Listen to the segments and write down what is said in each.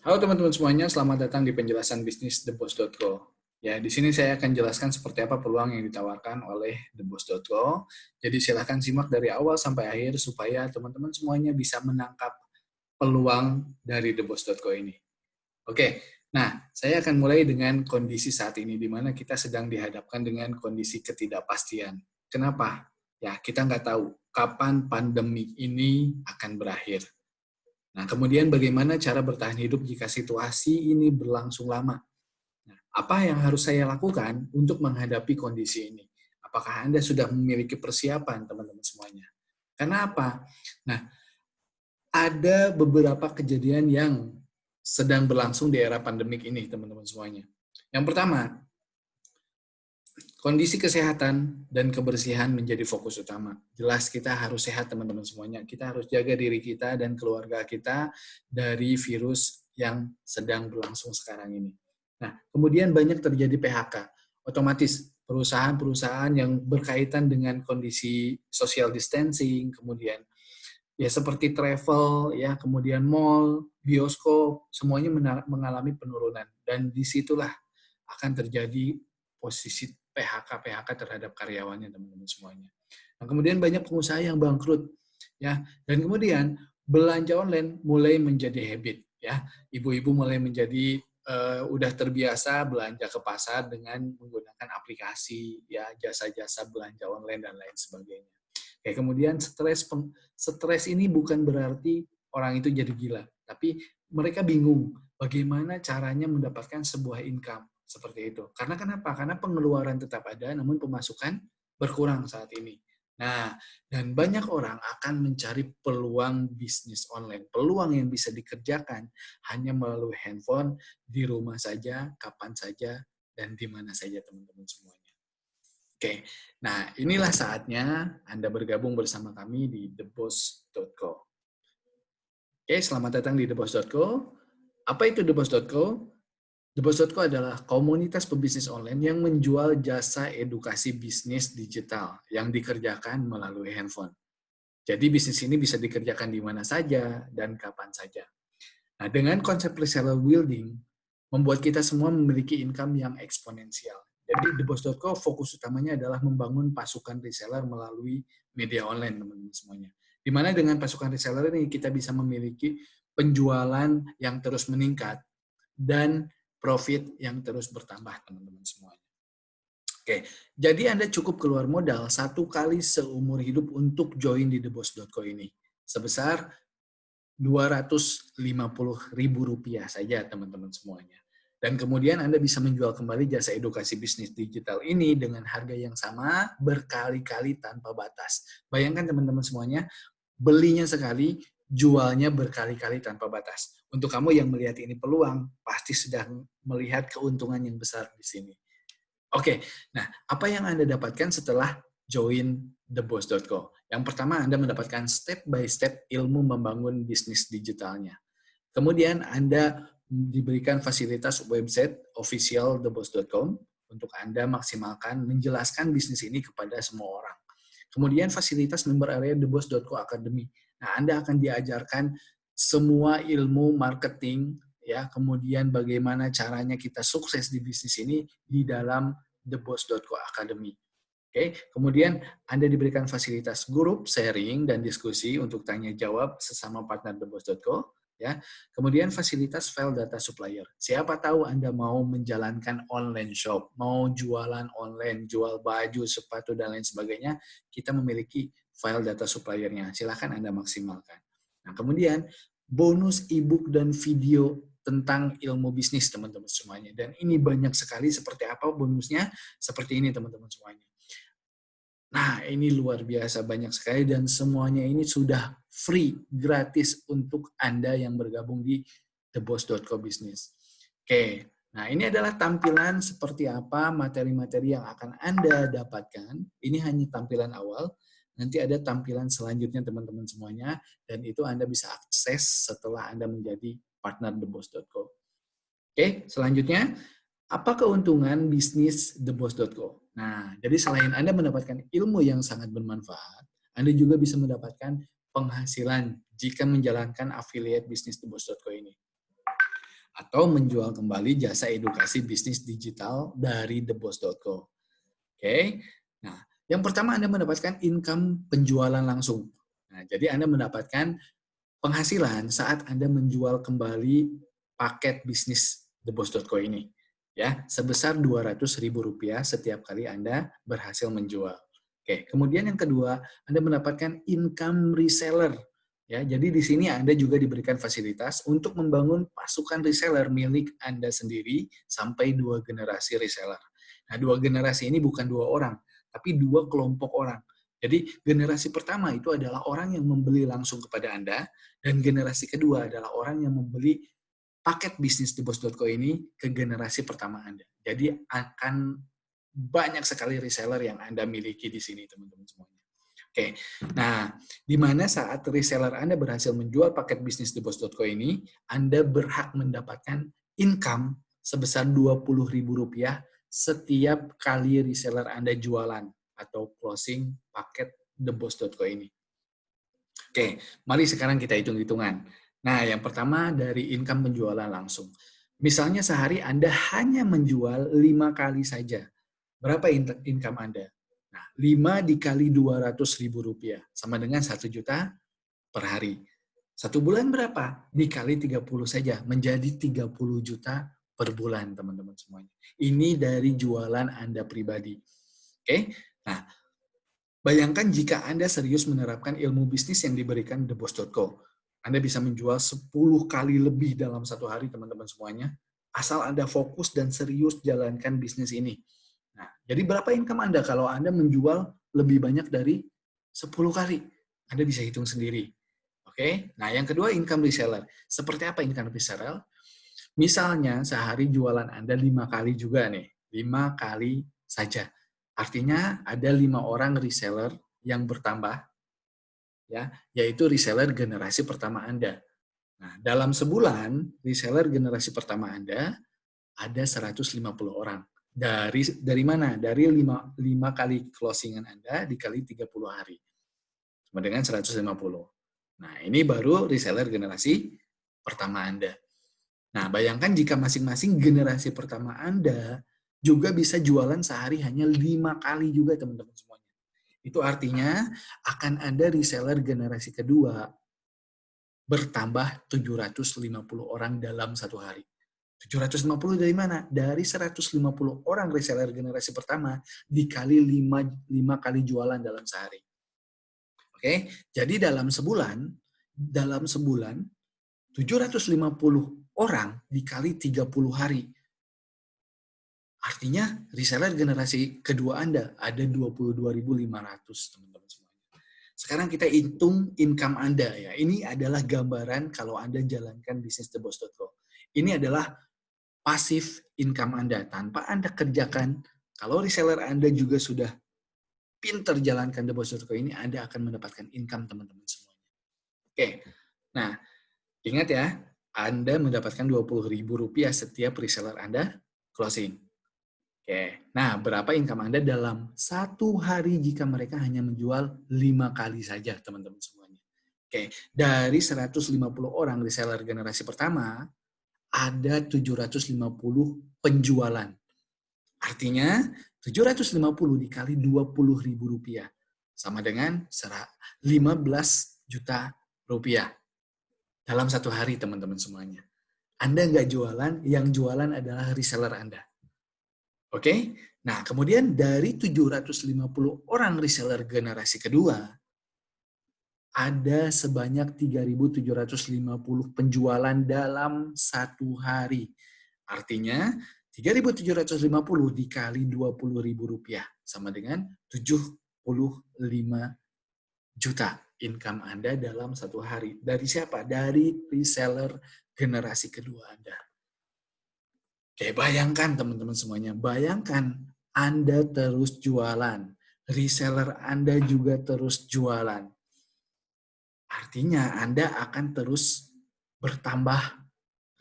Halo teman-teman semuanya, selamat datang di penjelasan bisnis theboss.co. Ya, di sini saya akan jelaskan seperti apa peluang yang ditawarkan oleh theboss.co. Jadi silahkan simak dari awal sampai akhir supaya teman-teman semuanya bisa menangkap peluang dari theboss.co ini. Oke, nah saya akan mulai dengan kondisi saat ini di mana kita sedang dihadapkan dengan kondisi ketidakpastian. Kenapa? Ya, kita nggak tahu kapan pandemi ini akan berakhir. Nah, kemudian bagaimana cara bertahan hidup jika situasi ini berlangsung lama? Nah, apa yang harus saya lakukan untuk menghadapi kondisi ini? Apakah Anda sudah memiliki persiapan, teman-teman semuanya? Karena apa? Nah, ada beberapa kejadian yang sedang berlangsung di era pandemik ini, teman-teman semuanya. Yang pertama, kondisi kesehatan dan kebersihan menjadi fokus utama. Jelas kita harus sehat teman-teman semuanya. Kita harus jaga diri kita dan keluarga kita dari virus yang sedang berlangsung sekarang ini. Nah, kemudian banyak terjadi PHK. Otomatis perusahaan-perusahaan yang berkaitan dengan kondisi social distancing, kemudian ya seperti travel, ya kemudian mall, bioskop, semuanya mengalami penurunan. Dan disitulah akan terjadi posisi PHK terhadap karyawannya teman-teman semuanya. Nah, kemudian banyak pengusaha yang bangkrut ya, dan kemudian belanja online mulai menjadi habit ya. Ibu-ibu mulai menjadi udah terbiasa belanja ke pasar dengan menggunakan aplikasi ya, jasa-jasa belanja online dan lain sebagainya. Kayak kemudian stres ini bukan berarti orang itu jadi gila, tapi mereka bingung bagaimana caranya mendapatkan sebuah income seperti itu. Karena kenapa? Karena pengeluaran tetap ada, namun pemasukan berkurang saat ini. Nah, dan banyak orang akan mencari peluang bisnis online, peluang yang bisa dikerjakan hanya melalui handphone, di rumah saja, kapan saja, dan di mana saja teman-teman semuanya. Oke, nah inilah saatnya Anda bergabung bersama kami di theboss.co. Oke, selamat datang di theboss.co. Apa itu theboss.co? TheBoss.co adalah komunitas pebisnis online yang menjual jasa edukasi bisnis digital yang dikerjakan melalui handphone. Jadi bisnis ini bisa dikerjakan di mana saja dan kapan saja. Nah, dengan konsep reseller building, membuat kita semua memiliki income yang eksponensial. Jadi TheBoss.co fokus utamanya adalah membangun pasukan reseller melalui media online, teman-teman semuanya. Di mana dengan pasukan reseller ini kita bisa memiliki penjualan yang terus meningkat dan profit yang terus bertambah, teman-teman semuanya. Oke, jadi Anda cukup keluar modal 1 kali seumur hidup untuk join di theboss.co ini. Sebesar Rp250.000 saja, teman-teman semuanya. Dan kemudian Anda bisa menjual kembali jasa edukasi bisnis digital ini dengan harga yang sama berkali-kali tanpa batas. Bayangkan teman-teman semuanya, belinya sekali, jualnya berkali-kali tanpa batas. Untuk kamu yang melihat ini peluang, pasti sedang melihat keuntungan yang besar di sini. Oke, nah apa yang Anda dapatkan setelah join theboss.co? Yang pertama, Anda mendapatkan step by step ilmu membangun bisnis digitalnya. Kemudian Anda diberikan fasilitas website official theboss.com untuk Anda maksimalkan menjelaskan bisnis ini kepada semua orang. Kemudian fasilitas member area theboss.co Academy. Nah, Anda akan diajarkan semua ilmu marketing, ya, kemudian bagaimana caranya kita sukses di bisnis ini di dalam theboss.co Academy. Oke, kemudian Anda diberikan fasilitas grup, sharing, dan diskusi untuk tanya jawab sesama partner theboss.co. Ya, kemudian fasilitas file data supplier. Siapa tahu Anda mau menjalankan online shop, mau jualan online, jual baju, sepatu, dan lain sebagainya, kita memiliki file data suppliernya. Silakan Anda maksimalkan. Nah, kemudian bonus ebook dan video tentang ilmu bisnis, teman-teman semuanya. Dan ini banyak sekali. Seperti apa bonusnya? Seperti ini, teman-teman semuanya. Nah, ini luar biasa banyak sekali dan semuanya ini sudah free, gratis untuk Anda yang bergabung di theboss.co Business. Oke, nah ini adalah tampilan seperti apa materi-materi yang akan Anda dapatkan. Ini hanya tampilan awal, nanti ada tampilan selanjutnya teman-teman semuanya, dan itu Anda bisa akses setelah Anda menjadi partner theboss.co. Oke, selanjutnya, apa keuntungan bisnis theboss.co? Nah, jadi selain Anda mendapatkan ilmu yang sangat bermanfaat, Anda juga bisa mendapatkan penghasilan jika menjalankan affiliate bisnis theboss.co ini. atau menjual kembali jasa edukasi bisnis digital dari theboss.co. Oke. Nah, yang pertama Anda mendapatkan income penjualan langsung. Nah, jadi Anda mendapatkan penghasilan saat Anda menjual kembali paket bisnis theboss.co ini, ya, sebesar Rp200.000 setiap kali Anda berhasil menjual. Oke, kemudian yang kedua, Anda mendapatkan income reseller. Ya, jadi di sini Anda juga diberikan fasilitas untuk membangun pasukan reseller milik Anda sendiri sampai 2 generasi reseller. Nah, 2 generasi ini bukan 2 orang, tapi 2 kelompok orang. Jadi generasi pertama itu adalah orang yang membeli langsung kepada Anda, dan generasi kedua adalah orang yang membeli paket bisnis theboss.co ini ke generasi pertama Anda. Jadi akan banyak sekali reseller yang Anda miliki di sini, teman-teman semuanya. Oke, nah, di mana saat reseller Anda berhasil menjual paket bisnis theboss.co ini, Anda berhak mendapatkan income sebesar Rp20.000 setiap kali reseller Anda jualan atau closing paket theboss.co ini. Oke, mari sekarang kita hitung-hitungan. Nah, yang pertama dari income penjualan langsung. Misalnya sehari Anda hanya menjual 5 kali saja. Berapa income Anda? Nah, 5 dikali Rp200.000 sama dengan 1 juta per hari. 1 bulan berapa? Dikali 30 saja, menjadi 30 juta per bulan, teman-teman semuanya. Ini dari jualan Anda pribadi. Oke? Nah, bayangkan jika Anda serius menerapkan ilmu bisnis yang diberikan theboss.co. Anda bisa menjual 10 kali lebih dalam 1 hari, teman-teman semuanya, asal Anda fokus dan serius jalankan bisnis ini. Nah, jadi berapa income Anda kalau Anda menjual lebih banyak dari 10 kali? Anda bisa hitung sendiri. Oke? Nah, yang kedua income reseller. Seperti apa income reseller? Misalnya sehari jualan Anda 5 kali juga nih. 5 kali saja. Artinya ada 5 orang reseller yang bertambah, ya, yaitu reseller generasi pertama Anda. Nah, dalam sebulan reseller generasi pertama Anda ada 150 orang. Dari mana? Dari 5 kali closingan Anda dikali 30 hari. Sama dengan 150. Nah, ini baru reseller generasi pertama Anda. Nah, bayangkan jika masing-masing generasi pertama Anda juga bisa jualan sehari hanya 5 kali juga, teman-teman semuanya. Itu artinya akan ada reseller generasi kedua bertambah 750 orang dalam 1 hari. 750 dari mana? Dari 150 orang reseller generasi pertama dikali 5 kali jualan dalam sehari. Oke, jadi dalam sebulan 750 orang dikali 30 hari. Artinya reseller generasi kedua Anda ada 22.500, teman-teman semuanya. Sekarang kita hitung income Anda ya. Ini adalah gambaran kalau Anda jalankan bisnis theboss.co. Ini adalah pasif income Anda tanpa Anda kerjakan. Kalau reseller Anda juga sudah pinter jalankan theboss.co ini, Anda akan mendapatkan income, teman-teman semuanya. Oke. Nah, ingat ya, Anda mendapatkan Rp20.000 setiap reseller Anda closing. Oke, nah berapa income Anda dalam 1 hari jika mereka hanya menjual 5 kali saja, teman-teman semuanya. Oke, dari 150 orang reseller generasi pertama, ada 750 penjualan. Artinya 750 dikali Rp20.000 sama dengan 15 juta rupiah dalam 1 hari, teman-teman semuanya. Anda nggak jualan, yang jualan adalah reseller Anda. Oke? Nah, kemudian dari 750 orang reseller generasi kedua, ada sebanyak 3.750 penjualan dalam 1 hari. Artinya, 3.750 dikali Rp20.000 sama dengan 75 juta income Anda dalam 1 hari. Dari siapa? Dari reseller generasi kedua Anda. Oke, bayangkan teman-teman semuanya, bayangkan Anda terus jualan, reseller Anda juga terus jualan. Artinya Anda akan terus bertambah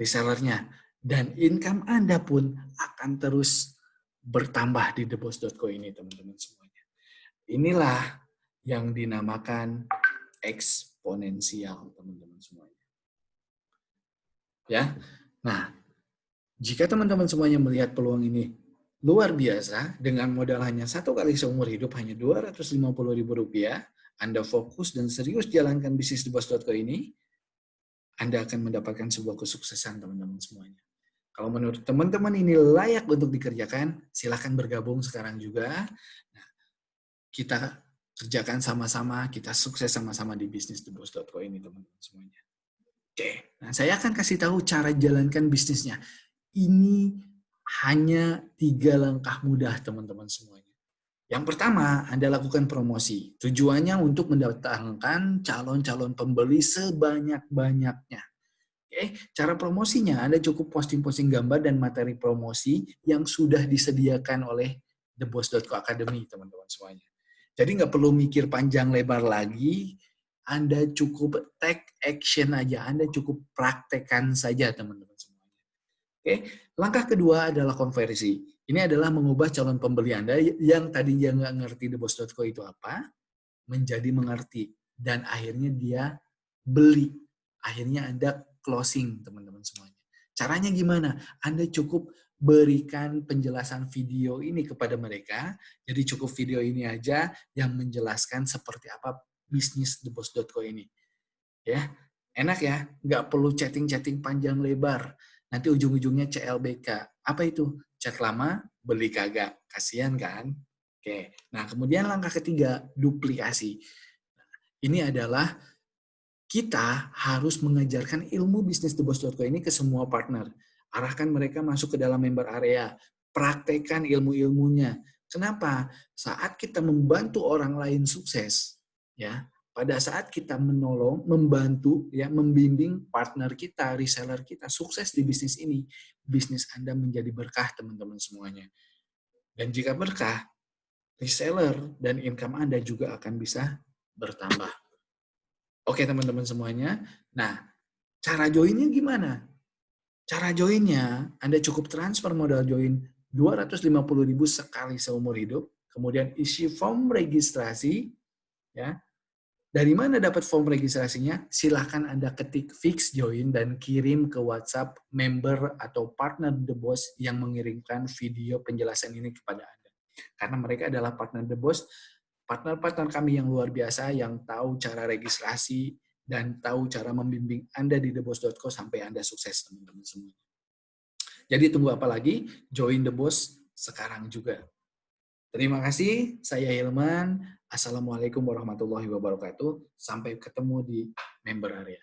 resellernya, dan income Anda pun akan terus bertambah di theboss.co ini, teman-teman semuanya. Inilah yang dinamakan eksponensial, teman-teman semuanya. Ya. Nah, Jika teman-teman semuanya melihat peluang ini luar biasa, dengan modal hanya 1 kali seumur hidup, hanya Rp250.000, Anda fokus dan serius jalankan bisnis theboss.co ini, Anda akan mendapatkan sebuah kesuksesan teman-teman semuanya. Kalau menurut teman-teman ini layak untuk dikerjakan, silahkan bergabung sekarang juga. Nah, kita kerjakan sama-sama, kita sukses sama-sama di bisnis theboss.co ini teman-teman semuanya. Oke, nah saya akan kasih tahu cara jalankan bisnisnya. Ini hanya 3 langkah mudah teman-teman semuanya. Yang pertama, Anda lakukan promosi. Tujuannya untuk mendatangkan calon-calon pembeli sebanyak-banyaknya. Oke, cara promosinya Anda cukup posting-posting gambar dan materi promosi yang sudah disediakan oleh theboss.co Academy, teman-teman semuanya. Jadi nggak perlu mikir panjang lebar lagi, Anda cukup take action aja, Anda cukup praktekkan saja, teman-teman semuanya. Oke, langkah kedua adalah konversi. Ini adalah mengubah calon pembeli Anda yang tadinya nggak ngerti theboss.co itu apa, menjadi mengerti. Dan akhirnya dia beli. Akhirnya Anda closing, teman-teman semuanya. Caranya gimana? Anda cukup berikan penjelasan video ini kepada mereka. Jadi cukup video ini aja yang menjelaskan seperti apa bisnis theboss.co ini. Ya, enak ya, nggak perlu chatting-chatting panjang lebar. Nanti ujung-ujungnya CLBK. Apa itu? Chat lama, beli kagak. Kasian kan? Oke. Nah, kemudian langkah ketiga, duplikasi. Ini adalah kita harus mengajarkan ilmu bisnis theboss.co ini ke semua partner. Arahkan mereka masuk ke dalam member area. Praktekkan ilmu-ilmunya. Kenapa? Saat kita membantu orang lain sukses, ya, pada saat kita menolong, membantu, ya, membimbing partner kita, reseller kita sukses di bisnis ini, bisnis Anda menjadi berkah, teman-teman semuanya. Dan jika berkah, reseller dan income Anda juga akan bisa bertambah. Oke, teman-teman semuanya. Nah, cara joinnya gimana? Cara joinnya, Anda cukup transfer modal join 250.000 sekali seumur hidup, kemudian isi form registrasi, ya. Dari mana dapat form registrasinya? Silahkan Anda ketik fix join dan kirim ke WhatsApp member atau partner The Boss yang mengirimkan video penjelasan ini kepada Anda. Karena mereka adalah partner The Boss, partner-partner kami yang luar biasa yang tahu cara registrasi dan tahu cara membimbing Anda di theboss.co sampai Anda sukses, teman-teman semua. Jadi tunggu apa lagi? Join The Boss sekarang juga. Terima kasih, saya Hilman. Assalamualaikum warahmatullahi wabarakatuh. Sampai ketemu di member area.